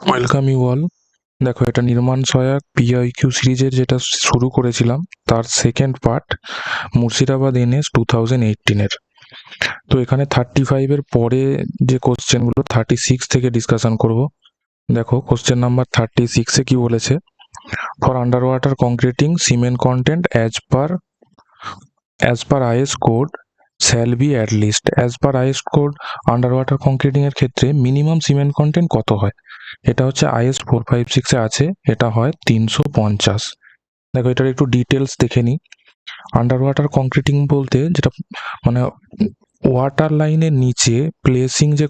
Welcome you all. দেখো, এটা নির্মাণ সহায়ক পিআইকিউ সিরিজের যেটা শুরু করেছিলাম তার সেকেন্ড পার্ট, মুর্শিদাবাদ এনএস 2018-এর। তো এখানে 35-এর পরে যে কোশ্চেনগুলো 36 থেকে ডিসকাশন করব। দেখো, কোশ্চেন নাম্বার 36-এ কি বলেছে? For underwater concreting cement content as per IS code shall be at least. As per IS code underwater concreting এর ক্ষেত্রে মিনিমাম সিমেন্ট কন্টেন্ট কত হয়? এটা হচ্ছে IS 456-এ আছে, এটা হয় 350। দেখো, এটার একটু ডিটেলস দেখে নিই। আন্ডার ওয়াটার কংক্রিটিং বলতে যেটা মানে ওয়াটার লাইনের নিচে প্লেসিং যে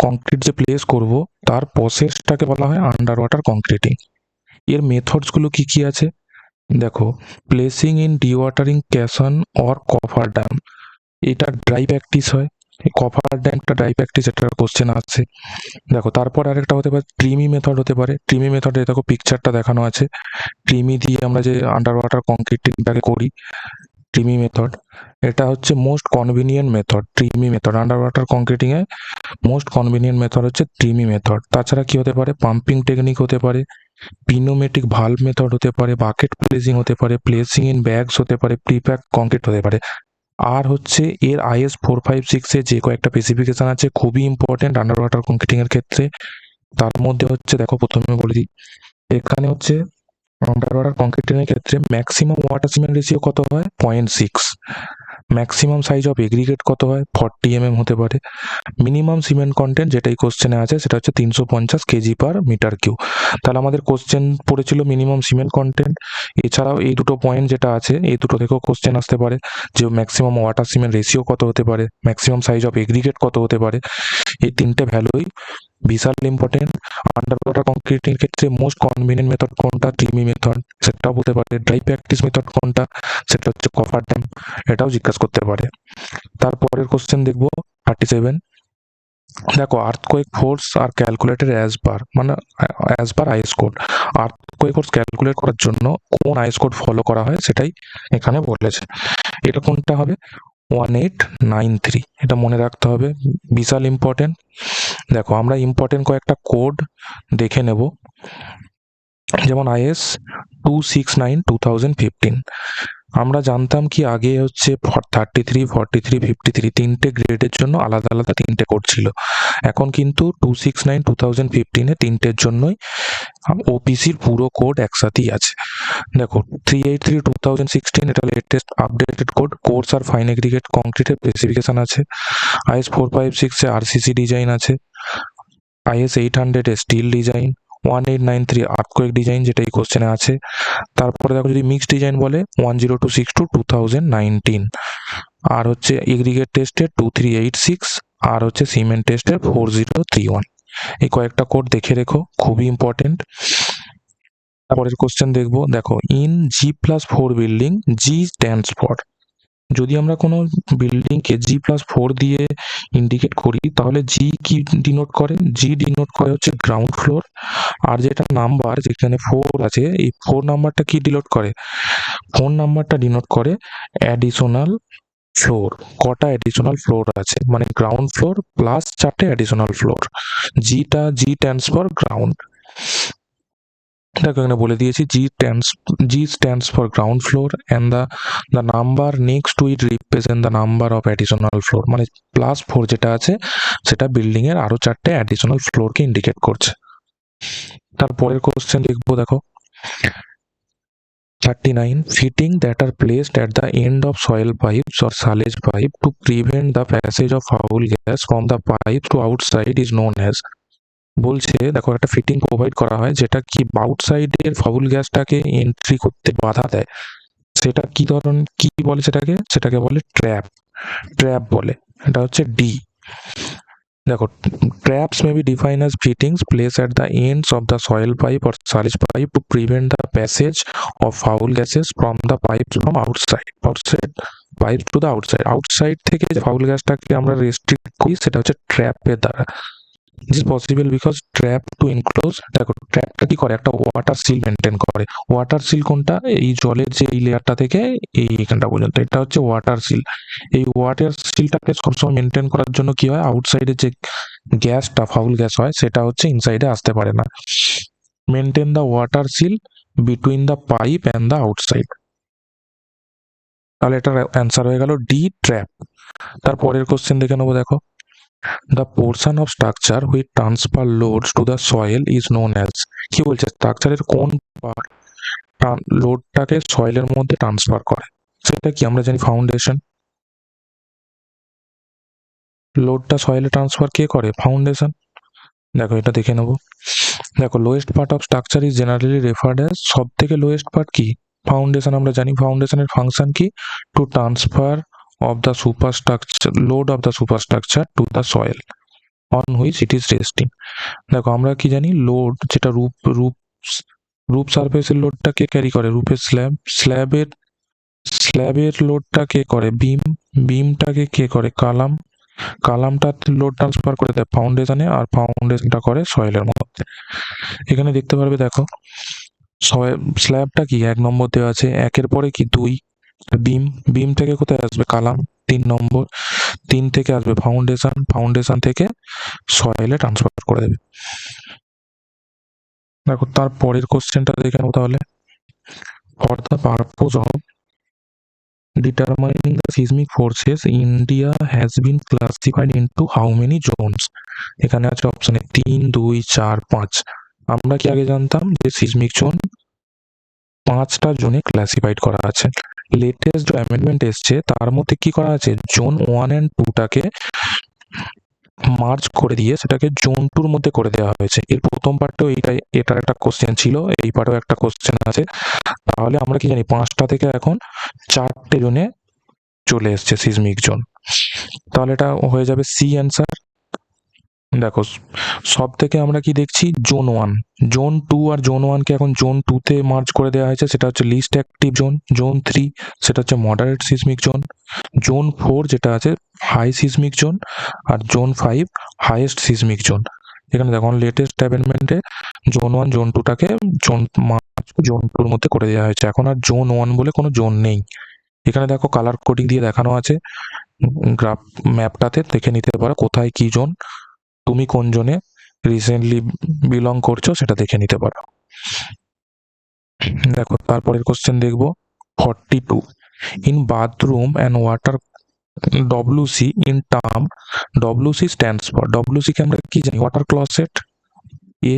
কংক্রিট যে প্লেস করব তার প্রসেসটাকে বলা হয় আন্ডার ওয়াটার কংক্রিটিং। এর মেথডসগুলো কি কি আছে? দেখো, placing in dewatering caisson or cover dam, এটা ড্রাই প্র্যাকটিস হয়। কভার ড্যামটা ড্রাই প্র্যাকটিস, এটা কোশ্চেন আছে। দেখো, তারপর আরেকটা হতে পারে ট্রিমি মেথড হতে পারে। ট্রিমি মেথডে দেখো পিকচারটা দেখানো আছে, ট্রিমি দিয়ে আমরা যে আন্ডার ওয়াটার কংক্রিটিংটাকে করি, ট্রিমি মেথড। এটা হচ্ছে most convenient method. Tremie method underwater concreting এ মোস্ট কনভিনিয়েন্ট মেথড হচ্ছে ট্রিমি মেথড। তাছাড়া কি হতে পারে? পাম্পিং টেকনিক হতে পারে, পিনোমেটিক ভালভ মেথড হতে পারে, বাকেট প্লেসিং হতে পারে, প্লেসিং ইন ব্যাগস হতে পারে, প্রিপ্যাক কংক্রিট হতে পারে। আর হচ্ছে এর IS 456-এ যে কয়েকটা স্পেসিফিকেশন আছে খুবই ইম্পর্টেন্ট আন্ডার ওয়াটার কংক্রিটিং এর ক্ষেত্রে। তার মধ্যে হচ্ছে, দেখো প্রথমে বলে দিই, এখানে হচ্ছে আন্ডার ওয়াটার কংক্রিটিং এর ক্ষেত্রে ম্যাক্সিমাম ওয়াটার সিমেন্ট রেশিও কত হয়? 0.6। ম্যাক্সিমাম সাইজ অফ এগ্রিগেট কত হয়? 40 mm হতে পারে। মিনিমাম সিমেন্ট কন্টেন্ট যেটা এই কোশ্চেনে আছে সেটা হচ্ছে 350 কেজি পার মিটার কিউ। তাহলে আমাদের কোশ্চেন পড়েছিল মিনিমাম সিমেন্ট কন্টেন্ট। এছাড়াও এই দুটো পয়েন্ট যেটা আছে এই দুটো থেকেও কোশ্চেন আসতে পারে, যে ম্যাক্সিমাম ওয়াটার সিমেন্ট রেশিও কত হতে পারে, ম্যাক্সিমাম সাইজ অফ এগ্রিগেট কত হতে পারে। এই তিনটে ভ্যালুই বিশাল ইম্পর্টেন্ট। আন্ডার ওয়াটার কংক্রিটিং ক্ষেত্রে মোস্ট কনভিনিয়েন্ট মেথড কোনটা? ট্রিমি মেথড, সেটাও বলতে পারে। ড্রাই প্র্যাকটিস মেথড কোনটা? সেটা হচ্ছে কভার ড্যাম, এটাও জিজ্ঞাসা করতে পারে। তারপরের কোশ্চেন দেখবো 37। দেখো, earthquake force are calculated as per IS code. Earthquake force calculate করার জন্য কোন আইএস কোড ফলো করা হয় সেটাই এখানে বলেছে। এটা কোনটা হবে? 1893। এটা মনে রাখতে হবে, বিশাল ইম্পর্টেন্ট। দেখো, আমরা ইম্পর্টেন্ট কয়েকটা কোড দেখে নেব, যেমন IS 269/2015। আমরা জানতাম কি আগে হচ্ছে 33, 43, 53 তিনটে গ্রেডের জন্য আলাদা আলাদা তিনটে কোড ছিল। এখন কিন্তু 269/2015-এ তিনটের জন্যই ওপিসির পুরো কোড একসাথেই আছে। দেখো, 383/2016 এটা লেটেস্ট আপডেটেড কোড। কোর্স আর ফাইন এগ্রিগেট কংক্রিটের স্পেসিফিকেশন আছে। IS 456-এ RCC ডিজাইন আছে। IS 800-এ স্টিল ডিজাইন। 1893 আর্থকোয়েক ডিজাইন, যেটা এই কোশ্চেনে আছে। তারপরে দেখো, যদি মিক্সড ডিজাইন বলে 10262/2019। আর হচ্ছে এগ্রিগেট টেস্টের 2386, আর হচ্ছে সিমেন্ট টেস্টের 4031। এই কয়েকটা কোড দেখে রেখো, খুবই ইম্পর্টেন্ট। তারপরের কোশ্চেন দেখবো। দেখো, in G+4 building, G stands for. যদি আমরা কোনো বিল্ডিংকে G+4 দিয়ে ইন্ডিকেট করি তাহলে জি কি ডিনোট করে? জি ডিনোট করে হচ্ছে গ্রাউন্ড ফ্লোর। আর যেটা নাম্বার যেখানে 4 আছে, এই 4 নাম্বারটা কি ডিনোট করে? 4 নাম্বারটা ডিনোট করে অ্যাডিশনাল ফ্লোর। কটা অ্যাডিশনাল ফ্লোর আছে, মানে গ্রাউন্ড ফ্লোর প্লাস 4টে additional floor. G stands for ground. দেখো, এখানে বলে দিয়েছি G stands for ground floor and the number next to it represent the number of additional floor. মানে +4 যেটা আছে সেটা বিল্ডিং এর আরো 4টে অ্যাডিশনাল ফ্লোরকে ইন্ডিকেট করছে। তারপরের কোশ্চেন দেখবো। দেখো, 39, fitting that R placed at the end of soil pipes or sallage pipe to prevent the passage of foul gas from the pipe to outside is known as। বলছে, দেখো, একটা fitting provide করা হয় যেটা কি আউটসাইডের foul গ্যাসটাকে entry করতে বাধা দেয়। সেটা কি ধরনের, কি বলে সেটাকে বলে ট্র্যাপ বলে। এটা হচ্ছে ডি। দেখো, traps may be defined as fittings placed at the ends of the soil pipe or sewage pipe to prevent the passage of foul gases from the pipes from outside pipes to the outside থেকে যে foul গ্যাসটাকে আমরা restrict করি সেটা হচ্ছে ট্র্যাপের দ্বারা। This is possible because trap to enclose, দেখো ট্র্যাপটা কি করে, একটা ওয়াটার সিল মেনটেন করে। ওয়াটার সিল কোনটা, এই জলের যে এই লেয়ারটা থেকে এই এখানটা পর্যন্ত, এটা হচ্ছে ওয়াটার সিল। এই ওয়াটার সিলটাকে সবসময় মেনটেন করার জন্য কি হয়, আউটসাইডে যে গ্যাসটা ফাউল গ্যাস হয় সেটা হচ্ছে ইনসাইডে আসতে পারে না। Maintain the water seal between the pipe and the outside. তাহলে এটার অ্যান্সার হয়ে গেল ডি, ট্র্যাপ। তারপরের কোশ্চেন দেখে নেবো, দেখো the portion of structure which transfer loads to the soil is known as, কি বলছে, স্ট্রাকচারের কোন পার্ট লোডটাকে সয়েলের মধ্যে ট্রান্সফার করে, সেটা কি আমরা জানি ফাউন্ডেশন। লোডটা সয়েলে ট্রান্সফার কে করে, ফাউন্ডেশন। দেখো এটা দেখে নেবো, দেখো lowest part of structure is generally referred as, সব থেকে লোয়েস্ট পার্ট কি, ফাউন্ডেশন। আমরা জানি ফাউন্ডেশনের ফাংশন কি, to transfer of the superstructure, load of the superstructure to the soil on which it is resting. দেখো আমরা কি জানি, লোড যেটা রূপ রূপ রূপ সারফেসের লোডটা কে ক্যারি করে, রূপের স্ল্যাবের লোডটা কে করে, বিমটাকে কে করে, কালামটা লোড ট্রান্সফার করে দেয় ফাউন্ডেশনে, আর ফাউন্ডেশনটা করে সয়েলের মধ্যে। এখানে দেখতে পারবে, দেখো স্ল্যাবটা কি 1 নম্বর দেওয়া আছে, 1-এর পরে কি 2, বিম থেকে কোথায় আসবে, কালাম 3 নম্বর, 3 থেকে আসবে ফাউন্ডেশন থেকে সয়েলে ট্রান্সফার করে দেবে। দেখো তার পরের কোশ্চেনটা দেখে নেবো তাহলে, for the purpose of determining the seismic forces, India has been classified into how many zones? এখানে আছে অপশনে 3, 2, 4, 5। আমরা কি আগে জানতাম যে সিসমিক জোন 5টা জোনে ক্লাসিফাইড করা আছে। লেটেস্ট যে অ্যামেন্ডমেন্ট এসছে তার মধ্যে কি করা আছে, জোন 1 অ্যান্ড 2টাকে মার্জ করে দিয়ে সেটাকে জোন 2-র মধ্যে করে দেওয়া হয়েছে। এর প্রথম পার্টেও এটার একটা কোশ্চেন ছিল, এই পার্টেও একটা কোশ্চেন আছে। তাহলে আমরা কি জানি, 5টা থেকে এখন 4টে জোনে চলে এসছে সিসমিক জোন। তাহলে এটা হয়ে যাবে সি অ্যান্সার। দেখো সব থেকে আমরা কি দেখছি, জোন 1, জোন 2 আর জোন 1কে এখন জোন 2-তে মার্জ করে দেওয়া হয়েছে, সেটা হচ্ছে লিস্ট অ্যাক্টিভ জোন। জোন 3 সেটা হচ্ছে মডারেট সিসমিক জোন। জোন 4 যেটা আছে হাই সিসমিক জোন, আর জোন 5 হাইয়েস্ট সিসমিক জোন। এখানে দেখো লেটেস্ট অ্যামেন্ডমেন্টে জোন 1 জোন 2টাকে জোন 2-র মধ্যে করে দেওয়া হয়েছে, এখন আর জোন 1 বলে কোনো জোন নেই। এখানে দেখো কালার কোডিং দিয়ে দেখানো আছে, গ্রাফ ম্যাপটাতে দেখে নিতে পারো কোথায় কি জোন, তুমি কোন জোনে রিসেন্টলি বিলং করছো সেটা দেখে নিতে পারো। দেখো তারপরের কোশ্চেন দেখবো 42, in bathroom and water WC in term, WC stands for, WC কে আমরা কি জানি, ওয়াটার ক্লসেট। এ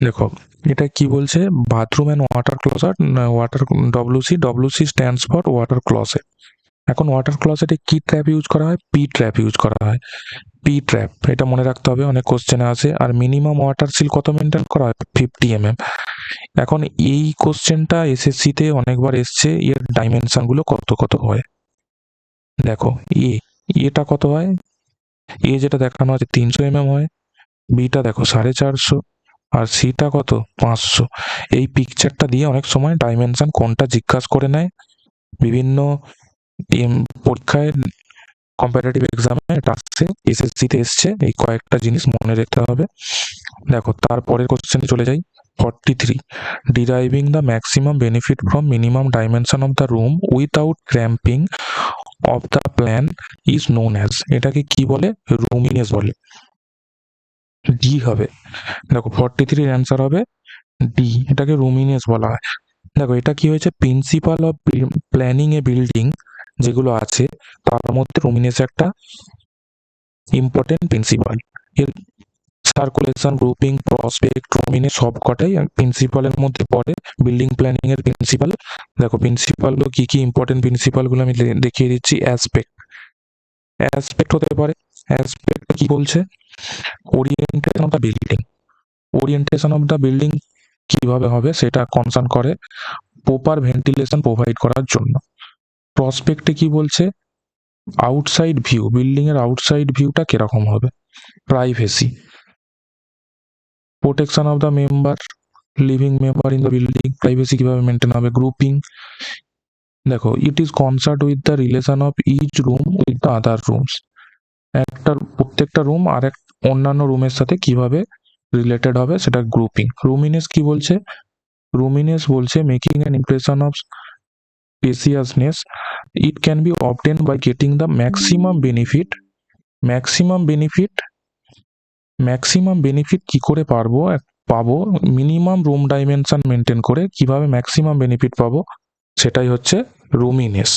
দেখো এটা কি বলছে, bathroom and water closet, WC stands for water closet. এখন ওয়াটার ক্লসেটে কি ট্র্যাপ ইউজ করা হয়, পি ট্র্যাপ ইউজ করা হয়। পি ট্র্যাপ, এটা মনে রাখতে হবে, অনেক কোশ্চেনে আসে। আর মিনিমাম ওয়াটার সিল কত মেনটেন করা হয়, 50 mm। এখন এই কোশ্চেনটা এসএসসিতে অনেকবার এসছে, এর ডাইমেনশনগুলো কত কত হয়। দেখো এটা কত হয়, যেটা দেখানো আছে 300 mm হয়, বিটা দেখো 450, আর সিটা কত 500। এই পিকচারটা দিয়ে অনেক সময় ডাইমেনশন কোনটা জিজ্ঞাসা করে নেয় বিভিন্ন পরীক্ষায়, কম্পারেটিভ এক্সামে এটা আসছে, এসএসসিতে এসছে, এই কয়েকটা জিনিস মনে রাখতে হবে। দেখো তারপরের কোশ্চেনে চলে যাই, 43, ডিরাইভিং the maximum benefit from minimum dimension of the room without cramping of the plan is known as, এটাকে কি বলে, রুমিনেস বলে। ডি হবে, দেখো 43-এর অ্যান্সার হবে ডি, এটাকে রুমিনেস বলা হয়। দেখো এটা কি হয়েছে, principal of planning A building যেগুলো আছে তার মধ্যে রুমিনেস একটা ইম্পর্টেন্ট প্রিন্সিপাল। এর সার্কুলেশন, গ্রুপিং, প্রসপেক্ট, রুমিনেস সব কটাই প্রিন্সিপালের মধ্যে পড়ে, বিল্ডিং প্ল্যানিং এর প্রিন্সিপাল। দেখো প্রিন্সিপালগুলো কি কি ইম্পর্টেন্ট প্রিন্সিপালগুলো আমি দেখিয়ে দিচ্ছি। অ্যাসপেক্ট হতে পারে, অ্যাসপেক্ট কি বলছে, orientation of the building, orientation of the building কিভাবে হবে সেটা কনসার্ন করে প্রপার ভেন্টিলেশন প্রোভাইড করার জন্য। প্রসপেক্টে কি বলছে, আউটসাইড ভিউ, বিল্ডিং এর আউটসাইড ভিউটা কিরকম হবে, privacy. Protection of the member, living member in the building, privacy কিভাবে মেনটেন হবে। গ্রুপিং, দেখো it is concert with the relation of each room with the other rooms, একটা প্রত্যেকটা রুম আর এক অন্যান্য রুমের সাথে কিভাবে রিলেটেড হবে সেটা গ্রুপিং। রুমিনেস কি বলছে? রুমিনেস বলছে making an impression of spaciousness, it can be obtain by getting the maximum benefit কি করে পাবো মিনিমাম রুম ডাইমেনশন মেনটেন করে কিভাবে ম্যাক্সিমাম বেনিফিট পাবো সেটাই হচ্ছে রুমিনেস।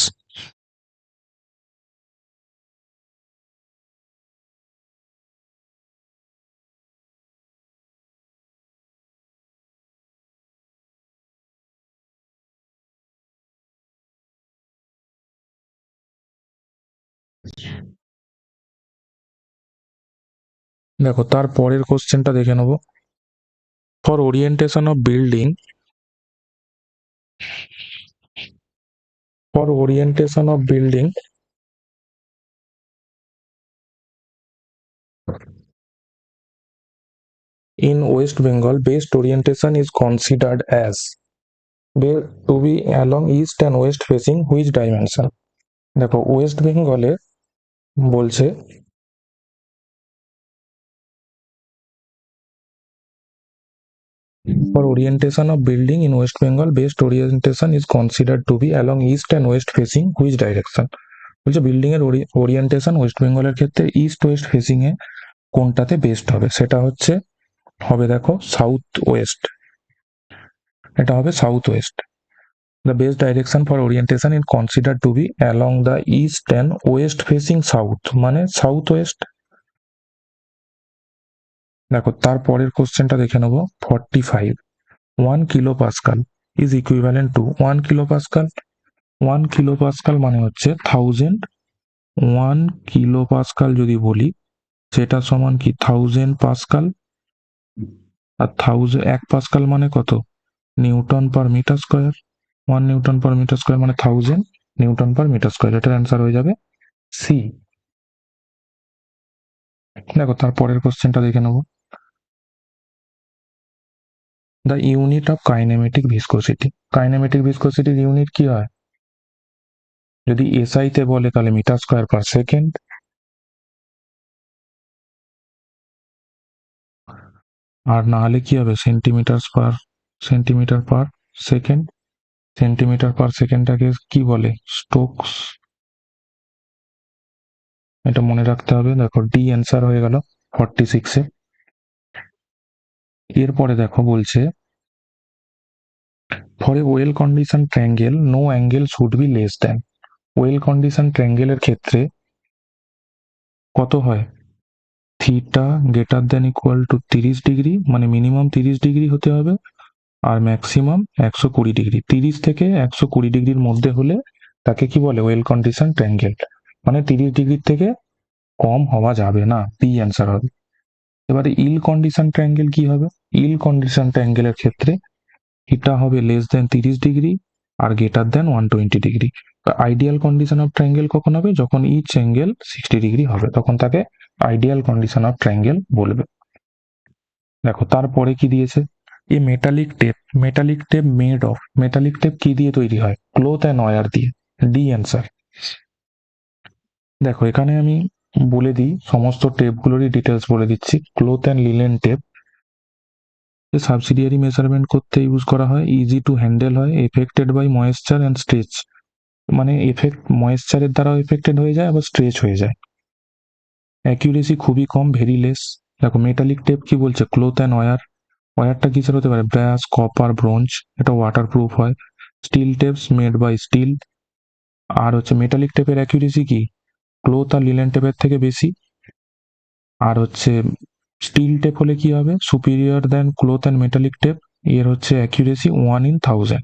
দেখো তার পরের কোশ্চেনটা দেখে নেবো। For orientation of building for orientation of building in West Bengal, best orientation is considered as to be along east and west facing which dimension? দেখো ওয়েস্ট বেঙ্গলে বলছে for orientation of building in West Bengal, best orientation is considered to be along east and west facing which direction? বলছে building এর orientation West বেঙ্গলের ক্ষেত্রে east West facing এ কোনটাতে best হবে? সেটা হবে দেখো সাউথ ওয়েস্ট। এটা হবে south West. The best direction for orientation is considered to be along the east and west facing south, মানে সাউথ ওয়েস্ট। দেখো তারপরের কোশ্চেনটা দেখে নেবো 45 1 kilo Pascal is equivalent to 1 kilo Pascal. 1 kilo Pascal মানে হচ্ছে 1000। 1 কিলো পাস্কাল যদি বলি সেটা সমান কি 1000 পাস্কাল, আর 1000 1 পাস্কাল মানে কত? Newton per metre square. 1 newton per metre square মানে 1000 নিউটন পার মিটার স্কয়ার। এটার অ্যান্সার হয়ে যাবে সি। দেখো তারপরের কোশ্চেনটা দেখে নেবো। The unit of kinematic viscosity. Kinematic ভিসকোসিটির ইউনিট কি হয়? যদি এসআই তে বলে তাহলে মিটার স্কয়ার পার সেকেন্ড, আর না হলে কি হবে centimetre per second. Centimetre per সেকেন্ডটাকে কি বলে? স্টোকস। এটা মনে রাখতে হবে। দেখো ডি অ্যান্সার হয়ে গেল 46 এ। এরপরে দেখো বলছে for a well condition triangle no angle should be less than. Well condition ট্রায়াঙ্গেলের ক্ষেত্রে কত হয়? Theta greater than equal to 30 degree, মানে মিনিমাম 30 ডিগ্রি হতে হবে আর ম্যাক্সিমাম 120 ডিগ্রি। 30 থেকে 120 ডিগ্রির মধ্যে হলে তাকে কি বলে? Well condition triangle. মানে 30 ডিগ্রির থেকে কম হওয়া যাবে না, বি অ্যান্সার হবে। এবারে ইল কন্ডিশন ট্রায়াঙ্গেল কি হবে? ইল কন্ডিশন ট্রায়াঙ্গেলের ক্ষেত্রে থিটা হবে লেস দ্যান 30 ডিগ্রি আর greater than 120 degree. Ideal condition of triangle কখন হবে? যখন ইচ অ্যাঙ্গেল 60 ডিগ্রি হবে, তখন তাকে আইডিয়াল কন্ডিশন অফ ট্রায়াঙ্গেল বলবে। দেখো তারপরে কি দিয়েছে? এ মেটালিক টেপ কি দিয়ে তৈরি হয়? ক্লথ অ্যান্ড ওয়্যার দিয়ে। D answer. দেখো এখানে আমি বলে দিই, সমস্ত টেপগুলোরই ডিটেলস বলে দিচ্ছি। Cloth and linen tape subsidiary measurement করতে ইউজ করা হয়, ইজি টু হ্যান্ডেল হয়, affected by moisture and stretch, মানে ময়েশ্চারের দ্বারাও এফেক্টেড হয়ে যায় আবার স্ট্রেচ হয়ে যায়। অ্যাকিউরেসি খুবই কম, ভেরি লেস। দেখো মেটালিক টেপ কি বলছে? Cloth and wire. ওয়্যারটা কিসের হতে পারে? Brass, copper, bronze. এটা ওয়াটারপ্রুফ হয়। Steel tapes made by steel. আর মেটালিক টেপের অ্যাকিউরেসি কি? ক্লথ আর লিনেন টেপের থেকে বেশি। আর স্টিল টেপ হলে কি হবে? Superior then cloth and metallic tape. এর অ্যাকিউরেসি 1 in 1000।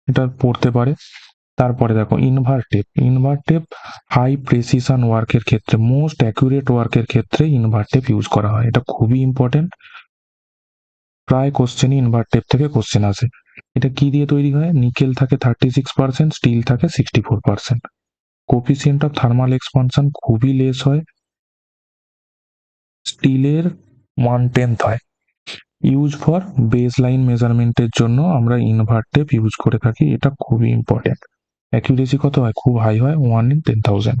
এটা পড়তে পারে। তারপরে দেখো ইনভার্টেপ হাই প্রেসিশন ওয়ার্কের ক্ষেত্রে, মোস্ট অ্যাকুরেট ওয়ার্কের ক্ষেত্রে ইনভার্টেপ ইউজ করা হয়। এটা খুবই ইম্পর্টেন্ট, প্রায় কোশ্চেনই ইনভার্টেপ থেকে কোশ্চেন আসে। এটা কি দিয়ে তৈরি হয়? নিকেল থাকে 36%, স্টিল থাকে 64%। কোফিসিয়েন্ট অফ থার্মাল এক্সপানশন খুবই লেস হয়, স্টিলের 1/10 হয়। ইউজ ফর বেস লাইন মেজারমেন্টের জন্য আমরা ইনভার্টেপ ইউজ করে থাকি। এটা খুবই ইম্পর্টেন্ট। অ্যাকিউরেসি কত হয়? খুব হাই হয়, 1 in 10,000।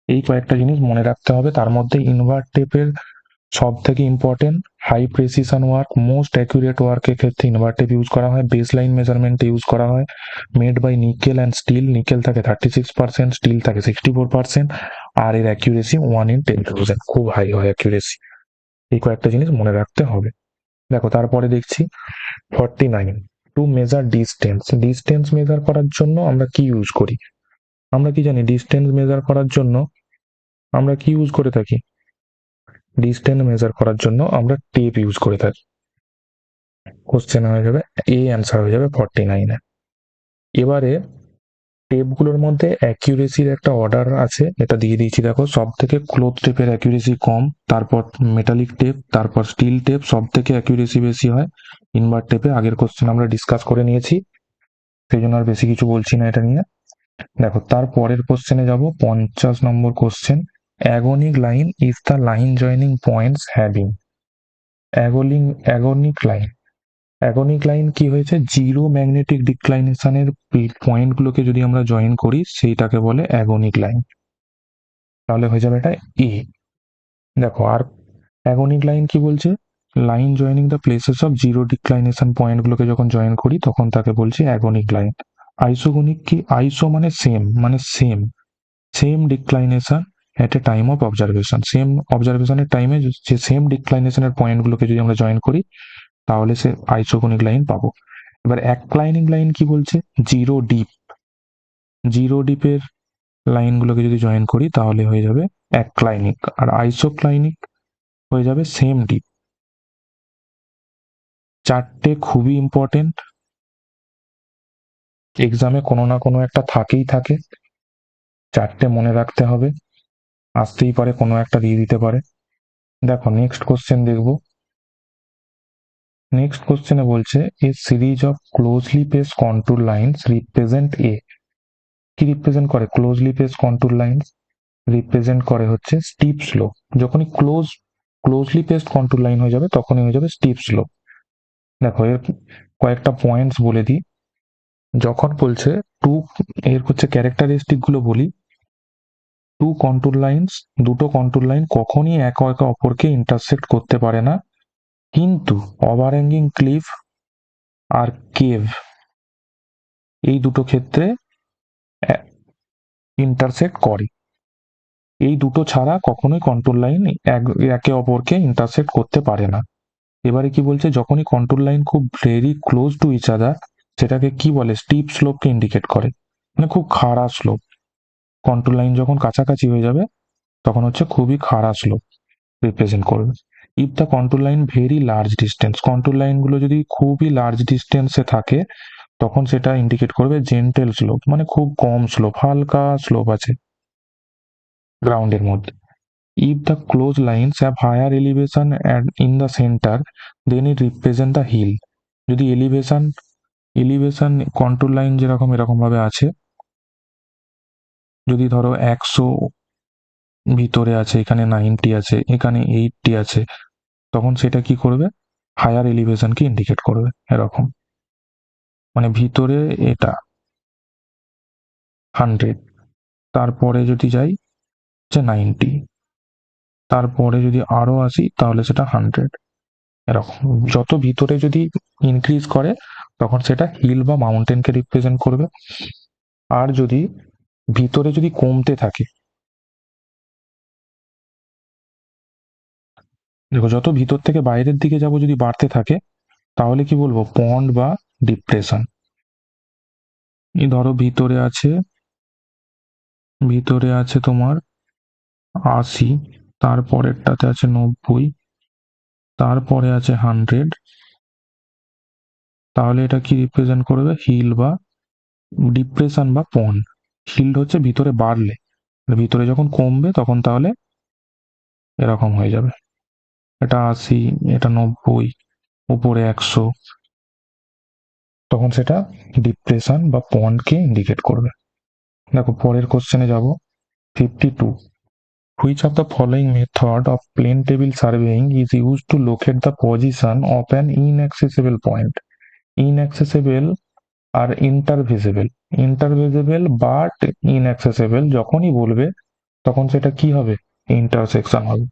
এই কয়েকটা জিনিস মনে রাখতে হবে। তার মধ্যে ইনভার্ট টেপের সব থেকে important high precision work, most accurate ওয়ার্কের ক্ষেত্রে ইনভার্ট টেপ ইউজ করা হয়, বেস লাইন মেজারমেন্টে ইউজ করা হয়, made by nickel and steel, nickel থাকে 36%, স্টিল থাকে 64%, আর এর অ্যাকুরেসি 1 in 10,000, খুব হাই হয় অ্যাকুরেসি। এই কয়েকটা জিনিস মনে রাখতে হবে। দেখো তারপরে দেখছি 49, to measure distance. Distance measure করার জন্য আমরা কি ইউজ করি? আমরা কি জানি ডিস্টেন্স মেজার করার জন্য আমরা কি ইউজ করে থাকি? ডিস্টেন্স মেজার করার জন্য আমরা টেপ ইউজ করে থাকি। কোশ্চেন হয়ে যাবে, এ অ্যান্সার হয়ে যাবে 49-এ। এবারে টেপগুলোর মধ্যে অ্যাকিউরেসির একটা অর্ডার আছে, এটা দিয়ে দিয়েছি দেখো। সব থেকে ক্লোথ টেপের অ্যাকিউরেসি কম, তারপর মেটালিক টেপ, তারপর স্টিল টেপ, সব থেকে অ্যাকিউরেসি বেশি হয় ইনভার্ট টেপে। আগের কোশ্চেন আমরা ডিসকাস করে নিয়েছি, সেই জন্য আর বেশি কিছু বলছি না এটা নিয়ে। দেখো তারপরের কোশ্চেনে যাব, 50 number question. Agonic line is the line joining points having. Agonic line, agonic line কি হয়েছে? জিরো ম্যাগনেটিক ডিক্লাইনেশনের পয়েন্টগুলোকে যদি আমরা জয়েন করি সেইটাকে বলে অ্যাগোনিক লাইন। তাহলে হয়ে যাবে এটা এ। দেখো আর অ্যাগোনিক লাইন কি বলছে? Line joining the places of zero declination পয়েন্টগুলোকে যখন জয়েন করি তখন তাকে বলছি অ্যাগোনিক লাইন। আইসোগোনিক কি? আইসো মানে same, same declination at a time of observation. Same অবজারভেশনের টাইমে যে সেম ডিক্লাইনেশনের পয়েন্টগুলোকে যদি আমরা জয়েন করি তাহলে সে আইসোগোনিক লাইন পাবো। এবার অ্যাক্লাইনিং লাইন কি বলছে? জিরো ডিপ, জিরো ডিপের লাইনগুলোকে যদি জয়েন করি তাহলে হয়ে যাবে অ্যাক্লাইনিক, আর আইসোক্লাইনিক হয়ে যাবে সেম ডিপ। চারটে খুবই ইম্পর্টেন্ট, এক্সামে কোনো না কোনো একটা থাকেই থাকে, চারটে মনে রাখতে হবে, আসতেই পারে কোনো একটা দিয়ে দিতে পারে। দেখো নেক্সট কোশ্চেন দেখবো। নেক্সট কোশ্চেনে বলছে a series of closely pace control lines represent A. কি রিপ্রেজেন্ট করে closely pace control lines? Represent করে হচ্ছে স্টিপ স্লোপ। যখনই ক্লোজলি পেস্ট কন্ট্রোল লাইন হয়ে যাবে তখনই হয়ে যাবে স্টিপ স্লোপ। দেখো এর কয়েকটা পয়েন্টস বলে দিই। যখন বলছে টু, এর হচ্ছে ক্যারেক্টারিস্টিক গুলো বলি। টু কন্ট্রোল লাইনস, দুটো কন্ট্রোল লাইন কখনই একে অপরকে ইন্টারসেক্ট করতে পারে না, কিন্তু ওভারহ্যাঙ্গিং ক্লিফ আর কেভ এই দুটো ক্ষেত্রে ইন্টারসেক্ট করে। এই দুটো ছাড়া কখনোই কন্ট্রোল লাইন একে অপরকে ইন্টারসেক্ট করতে পারে না। এবারে কি বলছে? যখনই কন্ট্রোল লাইন খুব very close to each other, সেটাকে কি বলে? স্টিপ স্লোপকে ইন্ডিকেট করে, মানে খুব খাড়া স্লোপ। কন্ট্রোল লাইন যখন কাছাকাছি হয়ে যাবে তখন হচ্ছে খুবই খাড়া স্লোপ রিপ্রেজেন্ট করবে। If the control line very large distance, control লাইনগুলো যদি খুবই লার্জ ডিস্টেন্সে থাকে তখন সেটা ইন্ডিকেট করবে জেন্টেল স্লোপ, মানে খুব কম স্লোপ, হালকা স্লোপ আছে গ্রাউন্ডের মধ্যে। If the closed lines have higher elevation and in the center, then it represent the hill. যদি এলিভেশন কন্ট্রোল লাইন যেরকম এরকম ভাবে আছে, যদি ধরো 100 ভিতরে আছে, এখানে 90 আছে, এখানে 80 আছে, তখন সেটা কি করবে? হায়ার এলিভেশনকে ইন্ডিকেট করবে এরকম। মানে ভিতরে এটা 100, তারপরে যদি যাই যে 90, তারপরে যদি আরো আসি তাহলে সেটা 100, এরকম। যত ভিতরে যদি ইনক্রিজ করে তখন সেটা হিল বা মাউন্টেনকে রিপ্রেজেন্ট করবে। আর যদি ভিতরে যদি কমতে থাকে, দেখো যত ভিতর থেকে বাইরের দিকে যাব যদি বাড়তে থাকে তাহলে কি বলবো? পন্ড বা ডিপ্রেশন। এই ধরো ভিতরে আছে তোমার 80, তারপরেরটাতে আছে 90, তারপরে আছে 100, তাহলে এটা কি রিপ্রেজেন্ট করবে? হিল বা ডিপ্রেশন বা পন্ড। হিল হচ্ছে ভিতরে বাড়লে, ভিতরে যখন কমবে তখন তাহলে এরকম হয়ে যাবে, এটা 80, এটা 90, উপরে 100, তখন সেটা ডিপ্রেশন বা পন্ডকে ইন্ডিকেট করবে। দেখো পরের কোশ্চেনে যাব, 52, which of the following method of plane table surveying is used to locate the position of an inaccessible point? Inaccessible আর ইন্টারভিজিবল, ইন্টারভিজিবল বাট ইনঅ্যাক্সেসেবল যখনই বলবে তখন সেটা কি হবে, ইন্টারসেকশন হবে।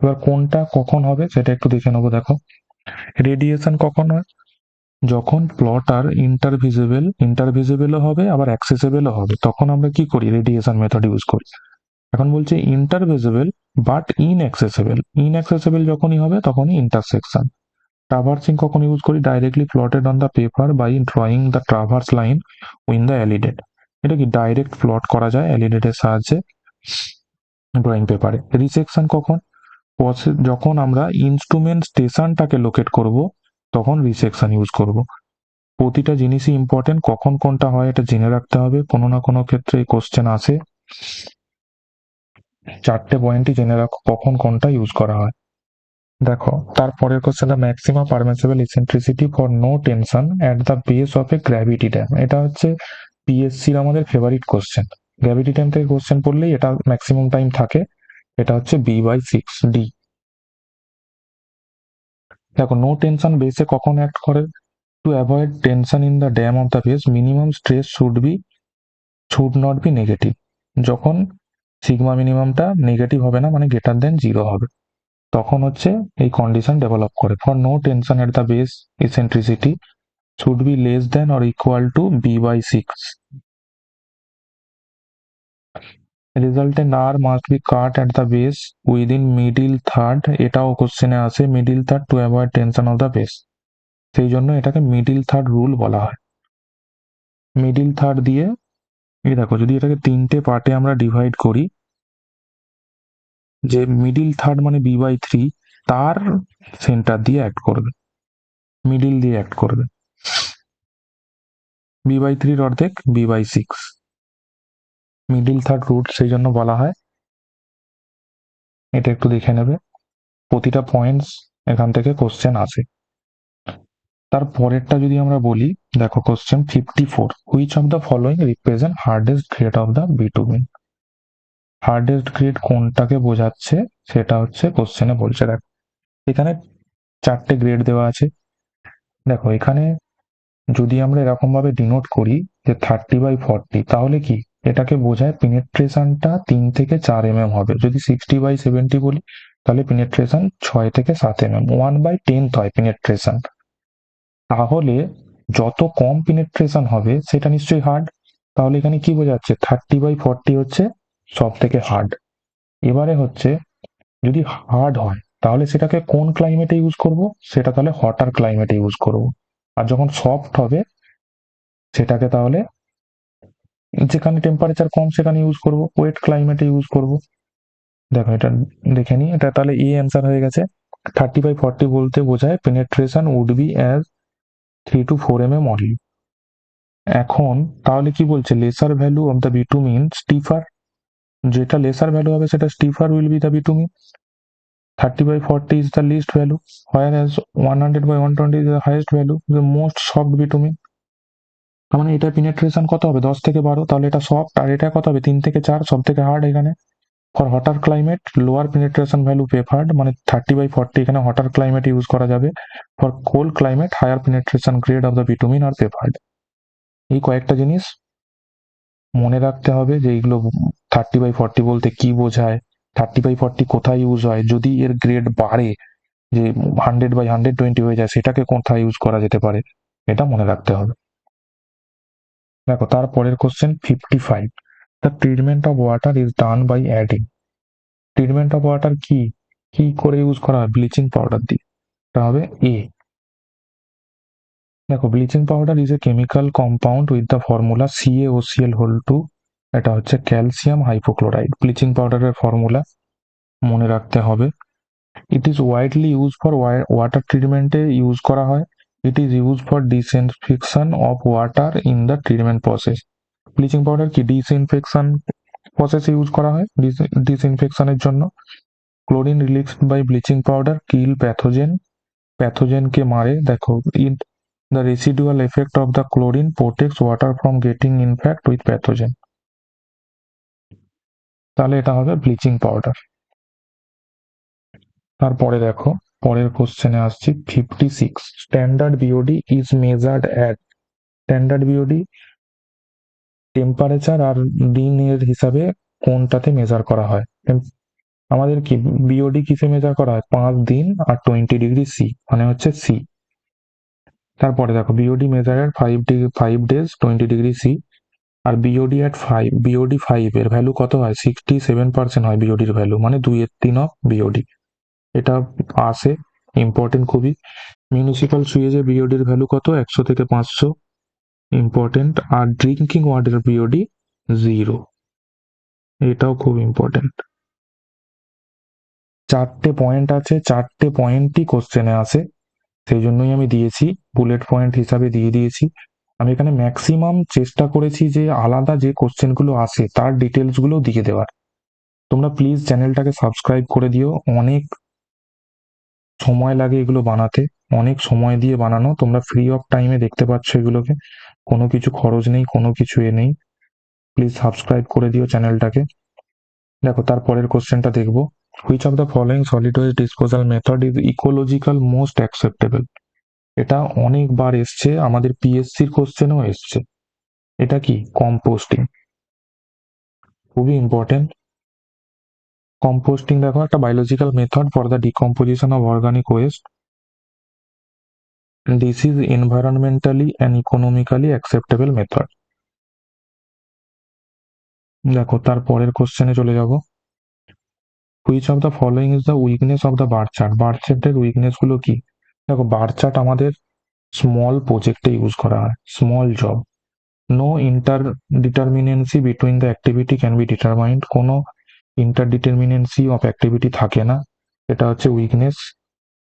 এবার কোনটা কখন হবে সেটা একটু দেখে নেবো। দেখো, রেডিয়েশন কখন হয়, যখন প্লটার ইন্টারভিজিবলও হবে আবার অ্যাক্সেসেবলও হবে, তখন আমরা কি করি, রেডিয়েশন মেথড ইউজ করি। এখন বলছে ইন্টারভিজিবল বাট ইনঅ্যাক্সেসেবল যখনই হবে তখনই ইন্টারসেকশন। ট্রাভার্সিং কখন ইউজ করি, directly plotted on the paper by drawing the traverse line with the alidade. এটা কি ডাইরেক্ট প্লট করা যায় এলিডেটের সাহায্যে ড্রয়িং পেপারে। রিসেকশন কখন, যখন আমরা ইনস্ট্রুমেন্ট স্টেশনটাকে লোকেট করব তখন রিসেকশন ইউজ করব। প্রতিটা জিনিসই ইম্পর্টেন্ট, কখন কোনটা হয় এটা জেনে রাখতে হবে, কোনো না কোনো ক্ষেত্রে এই কোশ্চেন আসে। চারটে পয়েন্টই জেনে রাখো কখন কোনটা ইউজ করা হয়। দেখো তারপরের কোশ্চেনটা, maximum permissible eccentricity for no tension at the base of a gravity dam. এটা হচ্ছে পিএসসির আমাদের ফেভারিট কোশ্চেন। গ্র্যাভিটি ড্যাম থেকে কোশ্চেন পড়লেই এটা ম্যাক্সিমাম টাইম থাকে। এটা হচ্ছে B/6D। দেখো, নো টেনশন বেসে কখন অ্যাক্ট করে, to avoid tension in the dam of the base minimum stress should not be negative. যখন সিগমা মিনিমামটা নেগেটিভ হবে না, মানে গ্রেটার দেন 0 হবে, তখন হচ্ছে এই কন্ডিশন ডেভেলপ করে। For no tension at the base eccentricity should be less than or equal to B/6. Resultant R must be cut at the base within middle third, এটাও কোশ্চেনে আসে, middle third two avoid tension of the base, সেই জন্য এটাকে middle third rule বলা হয়। Middle third দিয়ে, এই দেখো, যদি এটাকে তিনটে পার্টে আমরা ডিভাইড করি, যে মিডিল থার্ড মানে B/3, তার সেন্টার দিয়ে অ্যাক্ট করবে, মিডিল দিয়ে অ্যাক্ট করবে। B/3 অর্ধেক B/6, মিডিল থার্ড রুট সেই জন্য বলা হয়। এটা একটু দেখে নেবে, প্রতিটা পয়েন্টস এখান থেকে কোশ্চেন আসে। তার পরেরটা যদি আমরা বলি, দেখো question 54, which of the following represent hardest grade of the bitumen. Hardest grade কোনটাকে বোঝাচ্ছে সেটা হচ্ছে কোশ্চেনে বলছে। দেখো এখানে চারটে গ্রেড দেওয়া আছে। দেখো এখানে যদি আমরা এরকম ভাবে ডিনোট করি যে 30/40, তাহলে কি এটাকে বোঝায় পিনেট্রেশনটা 3 থেকে 4 mm হবে। যদি 60/70 বলি তাহলে পিনেট্রেশন 6 থেকে 7 mm, 1/10 হয় পিনেট্রেশন। তাহলে যত কম পিনেট্রেশন হবে সেটা নিশ্চয়ই হার্ড। তাহলে এখানে কি বোঝাচ্ছে, 30/40 হচ্ছে সব থেকে হার্ড। এবারে হচ্ছে, যদি হার্ড হয় তাহলে সেটাকে কোন ক্লাইমেটে ইউজ করব, সেটা তাহলে হটার ক্লাইমেটে ইউজ করব। আর যখন সফট হবে সেটাকে তাহলে যেখানে টেম্পারেচার কম সেখানে ইউজ করব, ওয়েট ক্লাইমেটে ইউজ করব। দেখো এটা দেখে নিই, এটা তাহলে এ অ্যান্সার হয়ে গেছে। 30/40 বলতে বোঝায় penetration would be as 3 to 4 mm only. এখন তাহলে কি বলছে, lesser value of the bitumen stiffer, যেটা লেসার ভ্যালু হবে সেটা stiffer will be the bitumen. 30/40 is the least value, whereas 100/120 is the highest value, the most soft bitumen। তার মানে এটা পেনিট্রেশন কত হবে, 10 থেকে 12, তাহলে এটা সফট। আর এটা কত হবে, 3 থেকে 4, সব থেকে হার্ড এখানে। For hotter climate lower penetration value preferred, মানে 30/40 এখানে হটার ক্লাইমেট ইউজ করা যাবে। For cold climate higher penetration grade of the bitumen are preferred. এই কয়েকটা জিনিস মনে রাখতে হবে যে এইগুলো 30/40 বলতে কি বোঝায়, 30/40 কোথায় ইউজ হয়, যদি এর গ্রেড বাড়ে যে 100/120 হয়ে যায় সেটাকে কোথায় ইউজ করা যেতে পারে, এটা মনে রাখতে হবে। দেখো তারপরের question 55, the treatment of water is done by adding. Treatment of water কি কি করে ইউজ করা হয়, ব্লিচিং পাউডার দিয়ে। এটা হবে এ। দেখো bleaching powder is a chemical compound with the formula CaOCl(2), এটা হচ্ছে ক্যালসিয়াম হাইপোক্লোরাইড। ব্লিচিং পাউডারের ফর্মুলা মনে রাখতে হবে। It is widely use for water ট্রিটমেন্টে ইউজ করা হয়। It is use for disinfection of water in the treatment process. Bleaching powder কি ডিসইনফেকশন প্রসেসে ইউজ করা হয়, ডিসইনফেকশনের জন্য। Chlorine released by bleaching powder kill প্যাথোজেনকে মারে। দেখো the residual effect of the chlorine protects water from getting infect with pathogen. তাহলে এটা হবে ব্লিচিং পাউডার। তারপরে দেখো পরের কোশ্চেনে আসছি 56, standard BOD is measured at. Standard BOD temperature আর দিনের হিসাবে কোনটাতে মেজার করা হয়? আমাদের কি বিওডি কিসে মেজার করা হয়? 5 দিন আর 20°C, মানে হচ্ছে সি। তারপরে দেখো বিওডি মেজার এর 5 days 20°C, আর বিওডি এট 5, বিওডি 5 এর ভ্যালু কত হয়? 67% হয় বিওডির ভ্যালু, মানে 2/3 অফ বিওডি। এটা আসে, ইম্পর্টেন্ট খুবই। মিউনিসিপাল সুয়েজে বিওডির ভ্যালু কত? 100 থেকে 500, ইম্পর্টেন্ট। আর ড্রিঙ্কিং ওয়াটার বিওডি 0, এটাও খুব ইম্পর্টেন্ট। 4টে পয়েন্ট আছে, 4টে পয়েন্টই কোশ্চেনে আসে, সেই জন্যই আমি দিয়েছি, বুলেট পয়েন্ট হিসাবে দিয়ে দিয়েছি। আমি এখানে ম্যাক্সিমাম চেষ্টা করেছি যে আলাদা যে কোশ্চেনগুলো আসে তার ডিটেলসগুলো দিয়ে দেওয়ার। তোমরা প্লিজ চ্যানেলটাকে সাবস্ক্রাইব করে দিও। অনেক সময় লাগে এগুলো বানাতে, অনেক সময় দিয়ে বানানো। তোমরা ফ্রি অফ টাইমে দেখতে পাচ্ছ এগুলোকে, কোনো কিছু খরচ নেই, কোনো কিছু নেই। প্লিজ সাবস্ক্রাইব করে দিও চ্যানেলটাকে। দেখো তারপরের কোশ্চেনটা দেখবো। Which of the following solid waste disposal method is ecological most acceptable? এটা অনেকবার এসছে, আমাদের পিএসসির কোশ্চেনেও এসছে। এটা কি? কম্পোস্টিং, খুবই ইম্পর্টেন্ট। কম্পোস্টিং দেখো একটা biological method for the decomposition of organic waste. This is environmentally and economically acceptable method. দেখো তারপরের কোশ্চেনে চলে যাব। Which of the following is the weakness of the bar chart? Bar চার্টের উইকনেস গুলো কি? দেখো বার চার্ট আমাদের স্মল প্রজেক্টে ইউজ করা হয়, small job. No interdeterminacy between the activity can be determined, কোনো ইন্টারডিটারমিনেন্সি অফ অ্যাক্টিভিটি থাকে না, এটা হচ্ছে উইকনেস।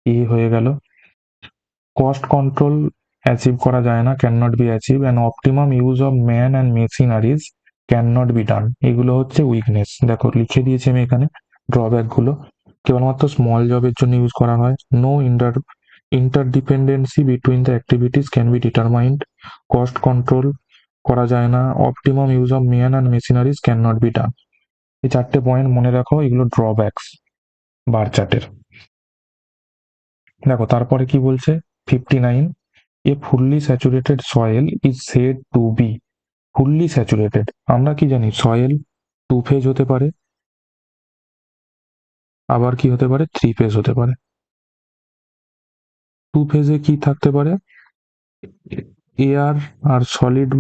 এ হয়ে গেল। কস্ট কন্ট্রোল অ্যাচিভ করা যায় না, can not B achieve, and optimum use of man and machineries can not be ডান, এগুলো হচ্ছে উইকনেস। দেখো লিখে দিয়েছি আমি এখানে ড্রব্যাক গুলো। কেবলমাত্র স্মল জবের জন্য ইউজ করা হয়। No interdependency between the activities can be determined, cost control করা যায় না, optimum use of man and machineries can not be done. এই 4টে পয়েন্ট মনে রাখো, এগুলো ড্রব্যাকস বার চার্টের। দেখো তারপরে কি বলছে? 59, a fully saturated soil is said to be. Fully saturated, আমরা কি জানি সয়েল 2 ফেজ হতে পারে, আবার কি হতে পারে? 3 ফেজ হতে পারে। 2 ফেজে কি থাকতে পারে? এয়ার আর সলিড,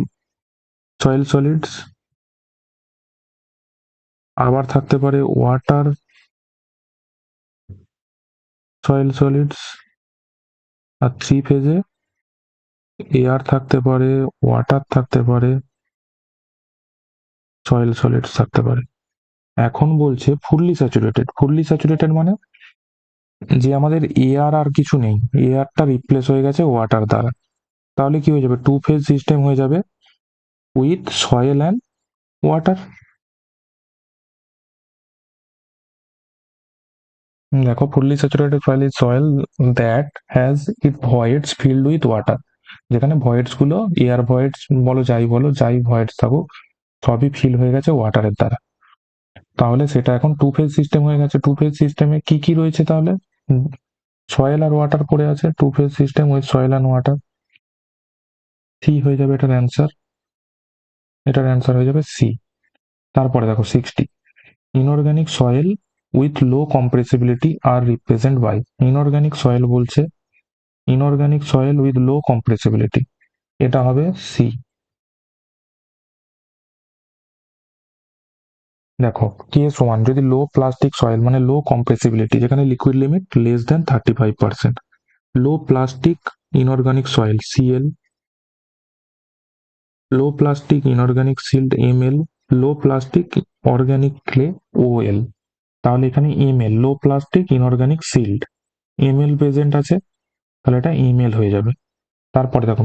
সয়েল সলিডস, আবার থাকতে পারে ওয়াটার, সয়েল সলিডস। আর 3 ফেজে এয়ার থাকতে পারে, ওয়াটার থাকতে পারে, সয়েল সলিডস থাকতে পারে। এখন বলছে ফুললি স্যাচুরেটেড। ফুললি স্যাচুরেটেড মানে যে আমাদের এয়ার আর কিছু নেই, এয়ারটা রিপ্লেস হয়ে গেছে ওয়াটার দ্বারা। তাহলে কি হয়ে যাবে? 2 ফেজ সিস্টেম হয়ে যাবে উইথ সয়েল অ্যান্ড ওয়াটার। দেখো fully saturated soil is soil that has it voids filled with water, যেখানে ভয়েডস গুলো, এয়ার ভয়েডস বলো, যাই ভয়েডস থাকুক, সবই ফিল হয়ে গেছে ওয়াটারের দ্বারা। তাহলে সেটা এখন 2 ফেজ সিস্টেম হয়ে গেছে। 2 ফেজ সিস্টেমে কি কি রয়েছে তাহলে? সয়েল আর ওয়াটার পড়ে আছে। 2 phase system with soil and water, সি হয়ে যাবে এটার অ্যান্সার। এটার অ্যান্সার হয়ে যাবে সি। তারপরে দেখো 60, inorganic soil with low compressibility are represent by. Inorganic soil বলছে, inorganic soil with low compressibility, এটা হবে সি। দেখো কেস 1, যদি লো প্লাস্টিক সয়েল মানে লো কম্প্রেসিবিলিটি, যেখানে liquid limit less than 35%, low plastic inorganic soil CL, low plastic inorganic silt ML, low plastic organic clay OL. তাহলে এখানে ML, low plastic inorganic silt, ML present আছে, তাহলে এটা ML হয়ে যাবে। তারপরে দেখো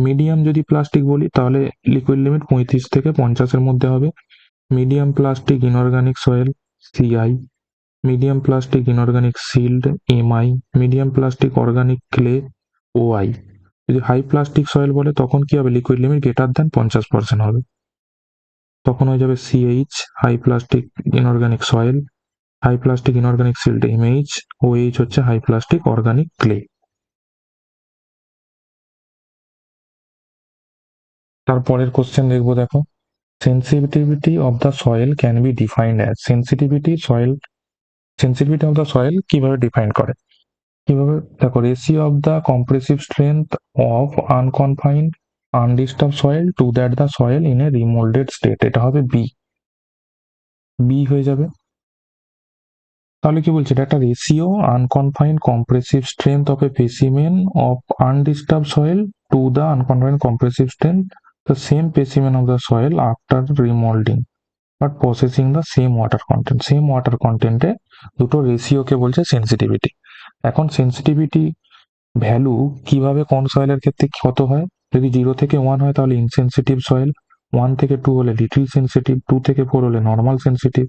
মিডিয়াম যদি প্লাস্টিক বলি, তাহলে লিকুইড লিমিট 35 থেকে 50-এর মধ্যে হবে। Medium plastic inorganic soil CI, medium plastic inorganic silt MI, medium plastic organic clay OI. যদি হাই প্লাস্টিক সয়েল বলে তখন কি হবে? লিকুইড লিমিট গ্রেটার দেন 50% হবে, তখন হয়ে যাবে CH, high plastic inorganic soil, high plastic inorganic silt MH, OH হচ্ছে হাই প্লাস্টিক অর্গানিক ক্লে। তারপরের কোশ্চেন দেখবো, দেখো sensitivity of the soil can be defined as sensitivity of the soil কিভাবে define করে, কিভাবে দেখো, ratio of the compressive strength of unconfined undisturb soil to that the soil in a remoulded state, এটা হবে B হয়ে যাবে। তাহলে কি বলছে, এটা একটা ratio unconfined compressive strength of a specimen of undisturb soil to the unconfined compressive strength the same specimen of the soil after remoulding but processing the same water কন্টেন্টে দুটো রেশিওকে বলছে সেন্সিটিভিটি। এখন সেন্সিটিভিটি ভ্যালু কিভাবে কোন সয়েলের ক্ষেত্রে কত হয়, যদি 0 থেকে 1 হয় তাহলে ইনসেনসিটিভ সয়েল, 1 থেকে 2 হলে লিটল সেন্সিটিভ, 2 থেকে 4 হলে নর্মাল সেন্সিটিভ,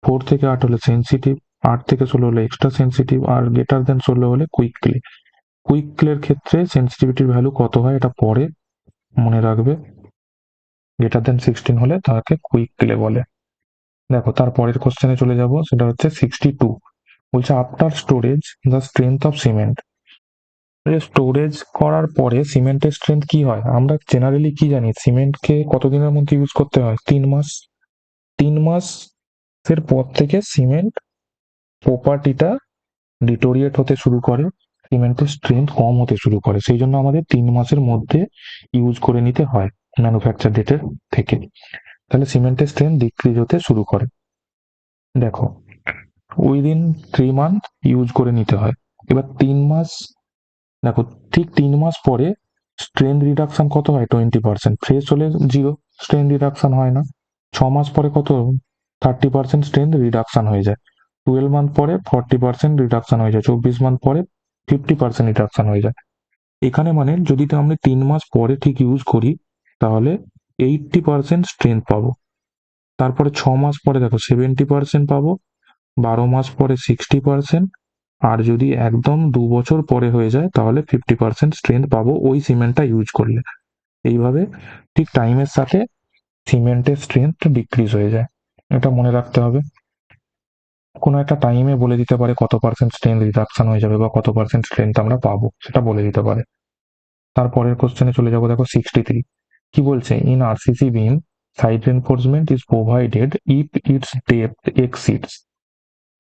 4 থেকে 8 হলে সেন্সিটিভ, 8 থেকে 16 হলে এক্সট্রা সেন্সিটিভ, আর গ্রেটার দেন 16 হলে কুইকক্লের ক্ষেত্রে সেন্সিটিভিটির ভ্যালু কত হয় এটা পরে মনে রাখবে, গ্রেটার দেন 16 হলে তাকে কুইকক্লে বলে। দেখো তারপরের কোশ্চেনে চলে যাব, সেটা হচ্ছে 62, বলছে after storage the strength of cement. Storage করার পরে সিমেন্টের স্ট্রেংথ কি হয়, আমরা জেনারেলি কি জানি, সিমেন্টকে কতদিনের মধ্যে ইউজ করতে হয়, 3 মাস। 3 মাসের পর থেকে সিমেন্ট প্রপার্টিটা ডিটোরিয়েট হতে শুরু করে, সিমেন্টের স্ট্রেংথ কম হতে শুরু করে, সেই জন্য আমাদের 3 মাসের মধ্যে ইউজ করে নিতে হয় ম্যানুফ্যাকচার ডেটের থেকে, তাহলে সিমেন্টের স্ট্রেংথ ডিক্রিজ হতে শুরু করে। দেখো উইদিন 3 মান্থ ইউজ করে নিতে হয়। এবার 3 মাস, দেখো ঠিক 3 মাস পরে স্ট্রেংথ রিডাকশন কত হয়, 20%। ফ্রেশ হলে 0, স্ট্রেংথ রিডাকশন হয় না। 6 মাস পরে কত, 30% স্ট্রেংথ রিডাকশন হয়ে যায়। 12 মান্থ পরে 40% রিডাকশন হয়ে যায়। 24 মান্থ পরে 50% রিডাকশন হয়ে যায়। এখানে মানে যদি আমরা 3 মাস পরে ঠিক ইউজ করি তাহলে 80% স্ট্রেংথ পাবো। তারপরে 6 মাস পরে দেখো 70% পাবো, 12 মাস পরে 60%, আর যদি একদম 2 বছর পরে হয়ে যায় তাহলে 50% স্ট্রেংথ পাবো ওই সিমেন্টটা ইউজ করলে। এইভাবে ঠিক টাইমের সাথে সিমেন্টের স্ট্রেংথ ডিক্রিজ হয়ে যায়, এটা মনে রাখতে হবে। কোনো একটা টাইমে বলে দিতে পারে কত পার্সেন্ট স্ট্রেংথ রিডাকশন হয়ে যাবে বা কত পার্সেন্ট স্ট্রেংথ আমরা পাবো, সেটা বলে দিতে পারে। তারপরের কোশ্চেনে চলে যাবো, দেখো 63, কি বলছে, in RCC beam side reinforcement is provided if its depth exceeds.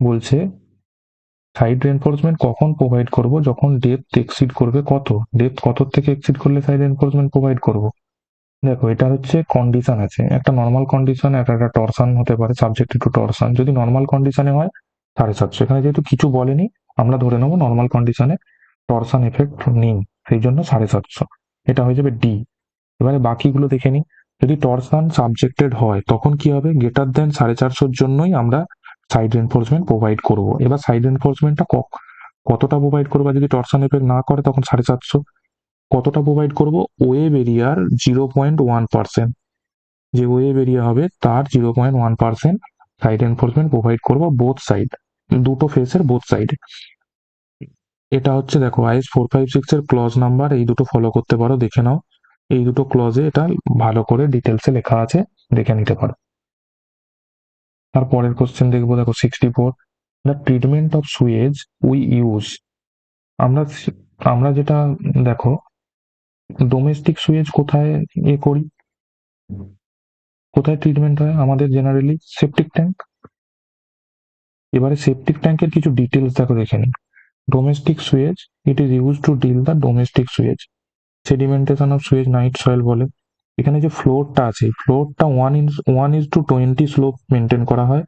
বলছে সাইড রেনফোর্সমেন্ট কখন প্রোভাইড করব, যখন ডেপথ এক্সিড করবে, ডেপথ কত থেকে এক্সিড করলে সাইড রেনফোর্সমেন্ট প্রোভাইড করব। দেখো এটা হচ্ছে কন্ডিশন আছে, একটা নর্মাল কন্ডিশন, একটা টরশন হতে পারে, সাবজেক্টেড টু টরশন। যদি নর্মাল কন্ডিশনে হয় 750, এখানে যেহেতু কিছু বলেনি আমরা ধরে নেবো নর্মাল কন্ডিশনে টরশন এফেক্ট নেই, সেই জন্য 750, এটা হয়ে যাবে ডি। এবারে বাকিগুলো দেখে নিই। যদি টরশন সাবজেক্টেড হয় তখন কি হবে, গ্রেটার দেন 450 জন্যই আমরা সাইড রেনফোর্সমেন্ট প্রোভাইড করব। এবার সাইড রেনফোর্সমেন্টটা কতটা প্রোভাইড করবো, যদি টরশন এফেক্ট না করে তখন 750, কতটা প্রোভাইড করব, ওয়েভ এরিয়ার 0.1%, যে ওয়েভ এরিয়া হবে তার 0.1% সাইড এনফোর্সমেন্ট প্রোভাইড করব বোথ সাইড, দুটো ফেসের বোথ সাইড। এটা হচ্ছে দেখো আইএস 456 এর ক্লজ নাম্বার, এই দুটো ফলো করতে পারো, দেখে নাও। এই দুটো ক্লজে এটা ভালো করে ডিটেলসে লেখা আছে, দেখে নিতে পারো। তারপরের কোশ্চেন দেখবো, দেখো 64, the treatment of Suez we use. আমরা আমরা যেটা, দেখো ডোমেস্টিক সুয়েজ কোথায় করি, কোথায় ট্রিটমেন্ট হয় আমাদের জেনারেলি, সেপটিক ট্যাঙ্ক। এবারে সেপটিক ট্যাঙ্কের কিছু ডিটেলস দেখো, দেখে নিই। Domestic sewage, it is use to deal the domestic sewage. Sedimentation of sewage night soil বলে। এখানে যে ফ্লোরটা আছে, ফ্লোরটা 1:20 স্লোপ মেনটেন করা হয়।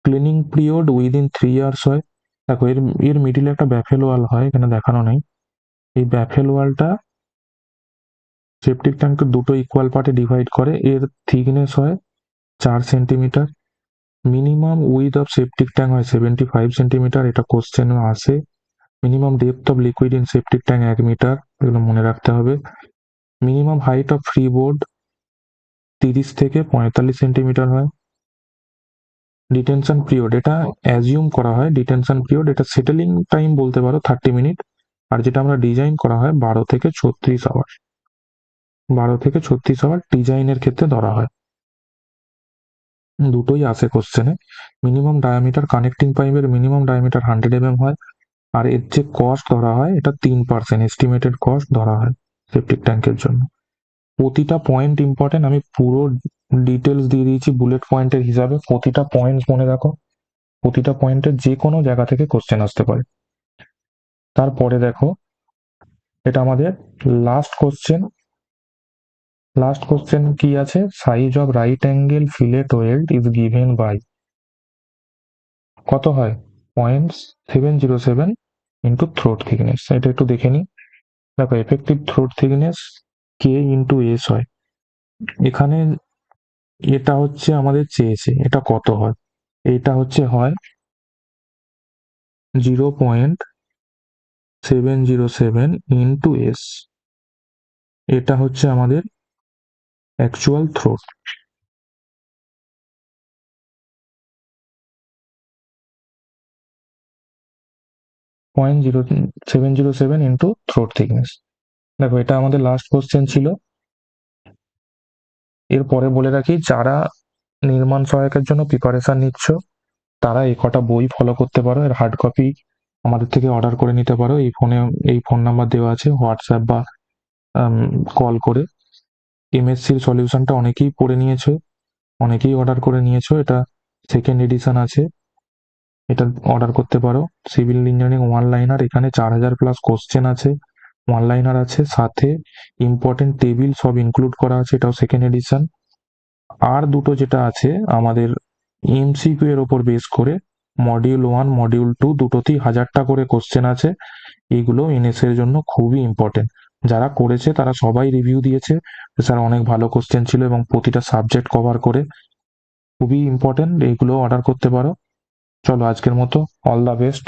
ক্লিনিং পিরিয়ড উইদিন 3 ইয়ার্স হয়। দেখো এর মিডিলে একটা ব্যাফেল ওয়াল হয়, এখানে দেখানো নেই। এই ব্যাফেল ওয়ালটা সেপটিক ট্যাঙ্কের দুটো ইকুয়াল পার্টে ডিভাইড করে। এর থিকনেস হয় 4 centimetre. Minimum width of septic tank হয় 75 সেন্টিমিটার, এটা কোশ্চেনে আসে। Minimum depth of liquid in septic tank 1 metre, এগুলো মনে রাখতে হবে। Minimum height of free board 30 থেকে 45 সেন্টিমিটার হয়। ডিটেনশন পিরিয়ড, এটা অ্যাজিউম করা হয় ডিটেনশন পিরিয়ড, এটা সেটেলিং টাইম বলতে পারো 30 মিনিট, আর যেটা আমরা ডিজাইন করা হয় 12 থেকে 36 আওয়ার। 12 থেকে 36 আওয়ার ডিজাইনের ক্ষেত্রে ধরা হয়, দুটোই আসে কোশ্চেনে। মিনিমাম ডায়ামিটার, কানেক্টিং পাইপের মিনিমাম ডায়ামিটার 100 mm হয়। আর এর যে কস্ট ধরা হয় এটা 3% এস্টিমেটেড কস্ট ধরা হয় সেপটিক ট্যাঙ্কের জন্য। প্রতিটা পয়েন্ট ইম্পর্টেন্ট, আমি পুরো ডিটেলস দিয়ে দিয়েছি বুলেট পয়েন্টের হিসাবে। প্রতিটা পয়েন্ট মনে রাখো, প্রতিটা পয়েন্টের যে কোনো জায়গা থেকে কোশ্চেন আসতে পারে। তারপরে দেখো, এটা আমাদের লাস্ট কোশ্চেন। লাস্ট কোশ্চেন কি আছে? Size of right angle fillet weld is given by, কত হয়? 0.707 ইন্টু থ্রোট থিকনেস। এটা একটু দেখে নিই। দেখো, এফেক্টিভ থ্রোট থিকনেস কে ইন্টু এস হয়। এখানে এটা হচ্ছে আমাদের চেয়েছে, এটা কত হয়? এটা হচ্ছে হয় 0.707 ইন্টু এস। এটা হচ্ছে আমাদের actual throat. 0.0707 into throat thickness. দেখো, এটা আমাদের লাস্ট কোশ্চেন ছিল। এরপরে বলে রাখি, যারা নির্মাণ সহায়কের জন্য প্রিপারেশন নিচ্ছ, তারা এই কটা বই ফলো করতে পারো। এর হার্ড কপি আমাদের থেকে অর্ডার করে নিতে পারো। এই ফোনে এই ফোন নাম্বার দেওয়া আছে, হোয়াটসঅ্যাপ বা কল করে। এমএসসির সলিউশনটা অনেকেই পড়ে নিয়েছো, অনেকেই অর্ডার করে নিয়েছো। এটা সেকেন্ড এডিশন আছে, এটা অর্ডার করতে পারো। সিভিল ইঞ্জিনিয়ারিং ওয়ান লাইনার, এখানে 4000+ কোশ্চেন আছে, ওয়ান লাইনার আছে, সাথে ইম্পর্টেন্ট টেবিল সব ইনক্লুড করা আছে। এটাও সেকেন্ড এডিশন। আর দুটো যেটা আছে আমাদের এমসিকিউ এর ওপর বেস করে, মডিউল 1 মডিউল 2 দুটোতেই 1000টা করে কোশ্চেন আছে। এগুলো এনএস এর জন্য খুবই ইম্পর্টেন্ট। যারা করেছে তারা সবাই রিভিউ দিয়েছে, স্যার অনেক ভালো কোশ্চেন ছিল এবং প্রতিটা সাবজেক্ট কভার করে। খুবই ইম্পর্টেন্ট, এইগুলো অর্ডার করতে পারো। চলো, আজকের মতো অল দ্য বেস্ট।